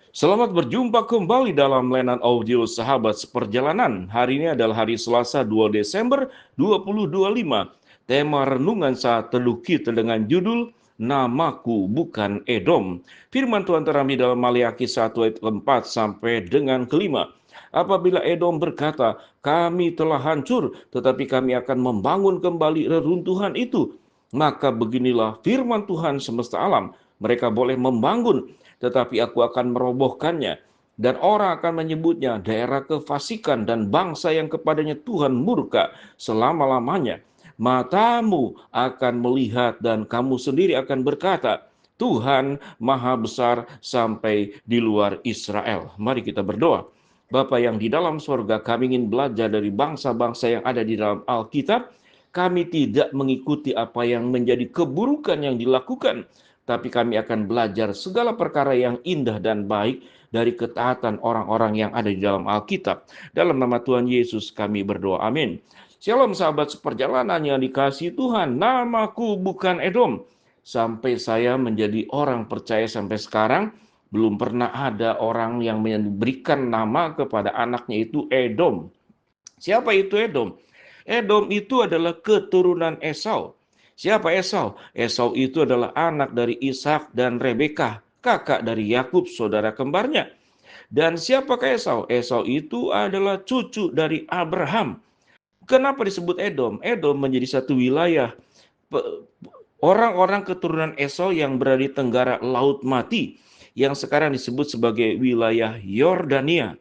Selamat berjumpa kembali dalam layanan audio Sahabat Seperjalanan. Hari ini adalah hari Selasa 2 Desember 2025. Tema renungan saat teduh kita dengan judul Namaku Bukan Edom. Firman Tuhan terambil dalam Maleakhi 1 ayat 4 sampai dengan kelima. Apabila Edom berkata, kami telah hancur, tetapi kami akan membangun kembali reruntuhan itu. Maka beginilah firman Tuhan semesta alam. Mereka boleh membangun, tetapi aku akan merobohkannya. Dan orang akan menyebutnya daerah kefasikan dan bangsa yang kepadanya Tuhan murka selama-lamanya. Matamu akan melihat dan kamu sendiri akan berkata, Tuhan maha besar sampai di luar Israel. Mari kita berdoa. Bapa yang di dalam sorga, kami ingin belajar dari bangsa-bangsa yang ada di dalam Alkitab. Kami tidak mengikuti apa yang menjadi keburukan yang dilakukan, tapi kami akan belajar segala perkara yang indah dan baik dari ketaatan orang-orang yang ada di dalam Alkitab. Dalam nama Tuhan Yesus kami berdoa, amin. Shalom sahabat seperjalanan yang dikasihi Tuhan, namaku bukan Edom. Sampai saya menjadi orang percaya sampai sekarang, belum pernah ada orang yang memberikan nama kepada anaknya itu Edom. Siapa itu Edom? Edom itu adalah keturunan Esau. Siapa Esau? Esau itu adalah anak dari Ishak dan Rebeka, kakak dari Yakub, saudara kembarnya. Dan siapakah Esau? Esau itu adalah cucu dari Abraham. Kenapa disebut Edom? Edom menjadi satu wilayah orang-orang keturunan Esau yang berada di tenggara Laut Mati, yang sekarang disebut sebagai wilayah Yordania.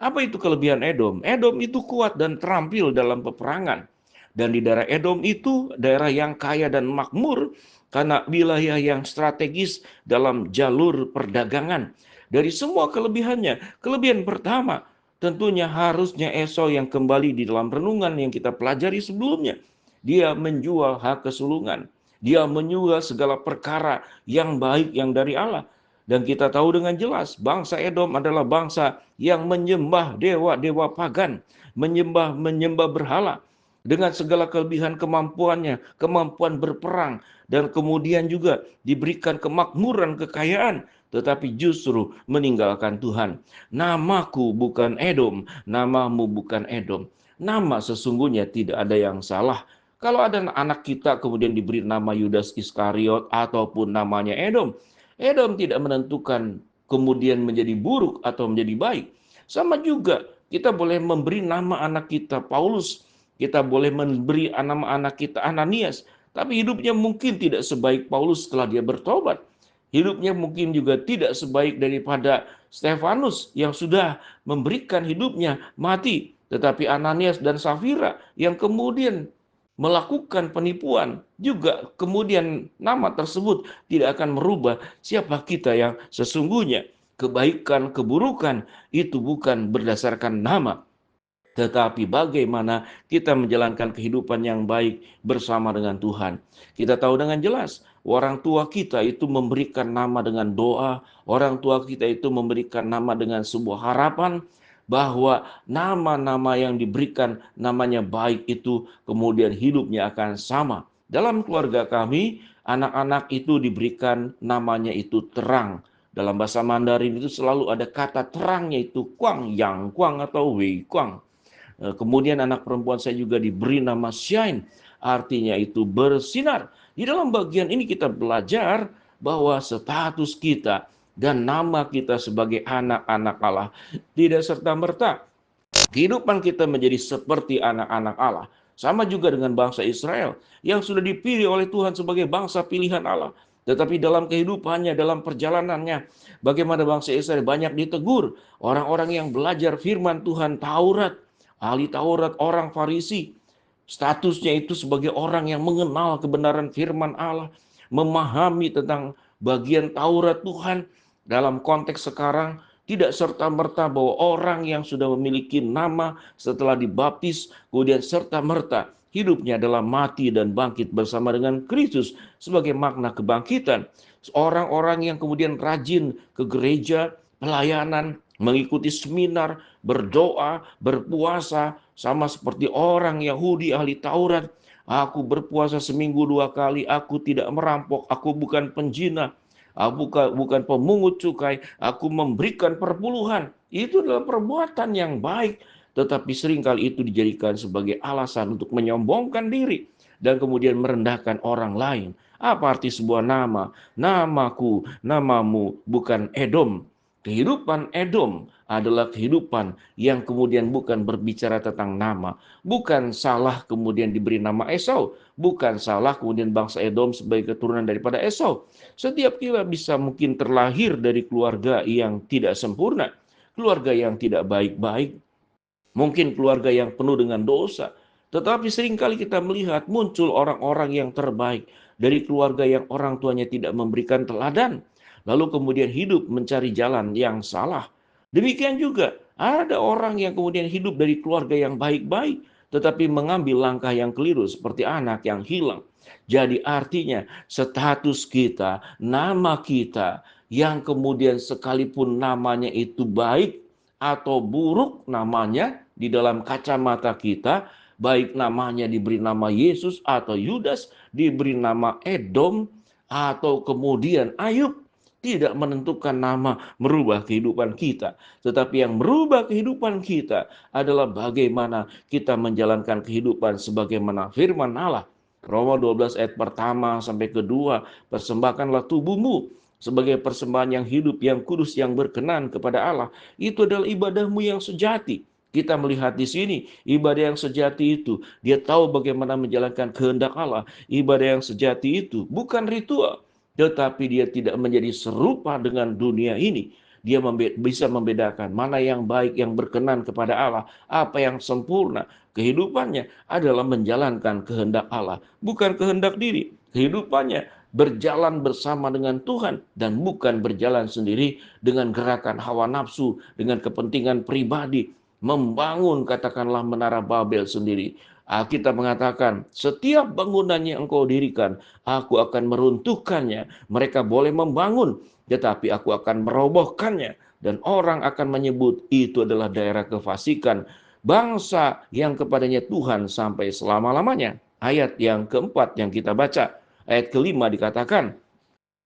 Apa itu kelebihan Edom? Edom itu kuat dan terampil dalam peperangan. Dan di daerah Edom itu daerah yang kaya dan makmur karena wilayah yang strategis dalam jalur perdagangan. Dari semua kelebihannya, kelebihan pertama tentunya harusnya Esau yang kembali di dalam renungan yang kita pelajari sebelumnya. Dia menjual hak kesulungan. Dia menjual segala perkara yang baik yang dari Allah. Dan kita tahu dengan jelas bangsa Edom adalah bangsa yang menyembah dewa-dewa pagan, menyembah berhala dengan segala kelebihan kemampuannya, kemampuan berperang, dan kemudian juga diberikan kemakmuran, kekayaan, tetapi justru meninggalkan Tuhan. Namaku bukan Edom, namamu bukan Edom. Nama sesungguhnya tidak ada yang salah. Kalau ada anak kita kemudian diberi nama Yudas Iskariot ataupun namanya Edom, Edom tidak menentukan kemudian menjadi buruk atau menjadi baik. Sama juga kita boleh memberi nama anak kita Paulus, kita boleh memberi nama anak kita Ananias, tapi hidupnya mungkin tidak sebaik Paulus setelah dia bertobat. Hidupnya mungkin juga tidak sebaik daripada Stefanus yang sudah memberikan hidupnya mati. Tetapi Ananias dan Safira yang kemudian melakukan penipuan, juga kemudian nama tersebut tidak akan merubah siapa kita yang sesungguhnya. Kebaikan, keburukan itu bukan berdasarkan nama, tetapi bagaimana kita menjalankan kehidupan yang baik bersama dengan Tuhan. Kita tahu dengan jelas, orang tua kita itu memberikan nama dengan doa, orang tua kita itu memberikan nama dengan sebuah harapan, bahwa nama-nama yang diberikan namanya baik itu kemudian hidupnya akan sama. Dalam keluarga kami, anak-anak itu diberikan namanya itu terang. Dalam bahasa Mandarin itu selalu ada kata terangnya itu Kuang Yang Kuang atau Wei Kuang. Kemudian anak perempuan saya juga diberi nama Shine, artinya itu bersinar. Di dalam bagian ini kita belajar bahwa status kita dan nama kita sebagai anak-anak Allah tidak serta-merta kehidupan kita menjadi seperti anak-anak Allah. Sama juga dengan bangsa Israel yang sudah dipilih oleh Tuhan sebagai bangsa pilihan Allah. Tetapi dalam kehidupannya, dalam perjalanannya, bagaimana bangsa Israel banyak ditegur. Orang-orang yang belajar firman Tuhan, Taurat, ahli Taurat, orang Farisi, statusnya itu sebagai orang yang mengenal kebenaran firman Allah, memahami tentang bagian Taurat Tuhan. Dalam konteks sekarang, tidak serta-merta bahwa orang yang sudah memiliki nama setelah dibaptis, kemudian serta-merta hidupnya adalah mati dan bangkit bersama dengan Kristus sebagai makna kebangkitan. Orang-orang yang kemudian rajin ke gereja, pelayanan, mengikuti seminar, berdoa, berpuasa, sama seperti orang Yahudi ahli Taurat. Aku berpuasa seminggu 2 kali, aku tidak merampok, aku bukan penjina, bukan pemungut cukai, aku memberikan perpuluhan. Itu adalah perbuatan yang baik, tetapi seringkali itu dijadikan sebagai alasan untuk menyombongkan diri dan kemudian merendahkan orang lain. Apa arti sebuah nama? Namaku, namamu bukan Edom. Kehidupan Edom adalah kehidupan yang kemudian bukan berbicara tentang nama. Bukan salah kemudian diberi nama Esau. Bukan salah kemudian bangsa Edom sebagai keturunan daripada Esau. Setiap kita bisa mungkin terlahir dari keluarga yang tidak sempurna. Keluarga yang tidak baik-baik. Mungkin keluarga yang penuh dengan dosa. Tetapi seringkali kita melihat muncul orang-orang yang terbaik dari keluarga yang orang tuanya tidak memberikan teladan. Lalu kemudian hidup mencari jalan yang salah. Demikian juga ada orang yang kemudian hidup dari keluarga yang baik-baik, tetapi mengambil langkah yang keliru seperti anak yang hilang. Jadi artinya status kita, nama kita, yang kemudian sekalipun namanya itu baik atau buruk namanya di dalam kacamata kita, baik namanya diberi nama Yesus atau Yudas, diberi nama Edom, atau kemudian Ayub, tidak menentukan nama merubah kehidupan kita. Tetapi yang merubah kehidupan kita adalah bagaimana kita menjalankan kehidupan sebagaimana firman Allah. Roma 12 ayat pertama sampai kedua, persembahkanlah tubuhmu sebagai persembahan yang hidup, yang kudus, yang berkenan kepada Allah. Itu adalah ibadahmu yang sejati. Kita melihat di sini, ibadah yang sejati itu, dia tahu bagaimana menjalankan kehendak Allah. Ibadah yang sejati itu bukan ritual, tetapi dia tidak menjadi serupa dengan dunia ini. Dia bisa membedakan mana yang baik, yang berkenan kepada Allah, apa yang sempurna. Kehidupannya adalah menjalankan kehendak Allah, bukan kehendak diri. Kehidupannya berjalan bersama dengan Tuhan dan bukan berjalan sendiri dengan gerakan hawa nafsu, dengan kepentingan pribadi, membangun katakanlah menara Babel sendiri. Alkitab mengatakan, setiap bangunan yang engkau dirikan, aku akan meruntuhkannya. Mereka boleh membangun, tetapi aku akan merobohkannya. Dan orang akan menyebut itu adalah daerah kefasikan, bangsa yang kepadanya Tuhan sampai selama-lamanya. Ayat yang keempat yang kita baca, ayat kelima dikatakan,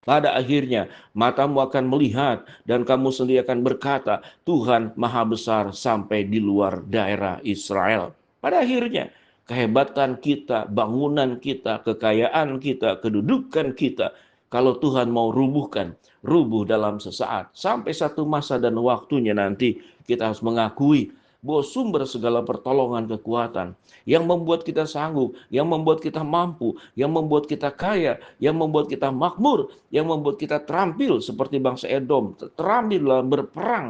pada akhirnya matamu akan melihat dan kamu sendiri akan berkata, Tuhan maha besar sampai di luar daerah Israel. Pada akhirnya kehebatan kita, bangunan kita, kekayaan kita, kedudukan kita, kalau Tuhan mau rubuhkan, rubuh dalam sesaat. Sampai satu masa dan waktunya nanti kita harus mengakui bahwa sumber segala pertolongan kekuatan yang membuat kita sanggup, yang membuat kita mampu, yang membuat kita kaya, yang membuat kita makmur, yang membuat kita terampil seperti bangsa Edom, terampil dalam berperang.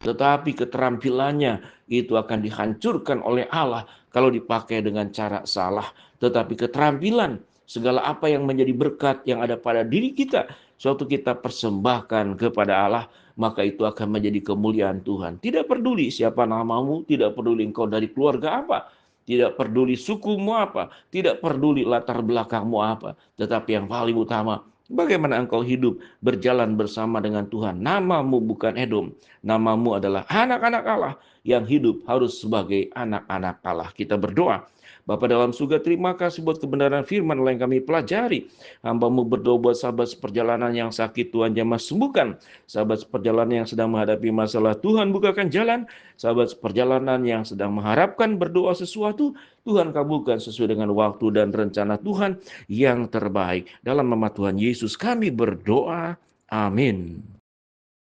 Tetapi keterampilannya itu akan dihancurkan oleh Allah kalau dipakai dengan cara salah. Tetapi keterampilan, segala apa yang menjadi berkat yang ada pada diri kita, suatu kita persembahkan kepada Allah, maka itu akan menjadi kemuliaan Tuhan. Tidak peduli siapa namamu, tidak peduli engkau dari keluarga apa, tidak peduli sukumu apa, tidak peduli latar belakangmu apa, tetapi yang paling utama, bagaimana engkau hidup berjalan bersama dengan Tuhan. Namamu bukan Edom, namamu adalah anak-anak Allah yang hidup harus sebagai anak-anak Allah. Kita berdoa. Bapa dalam surga, terima kasih buat kebenaran firman yang kami pelajari. Hamba-Mu berdoa buat sahabat seperjalanan yang sakit, Tuhan jamah sembuhkan. Sahabat seperjalanan yang sedang menghadapi masalah, Tuhan bukakan jalan. Sahabat seperjalanan yang sedang mengharapkan berdoa sesuatu, Tuhan kabulkan sesuai dengan waktu dan rencana Tuhan yang terbaik. Dalam nama Tuhan Yesus kami berdoa. Amin.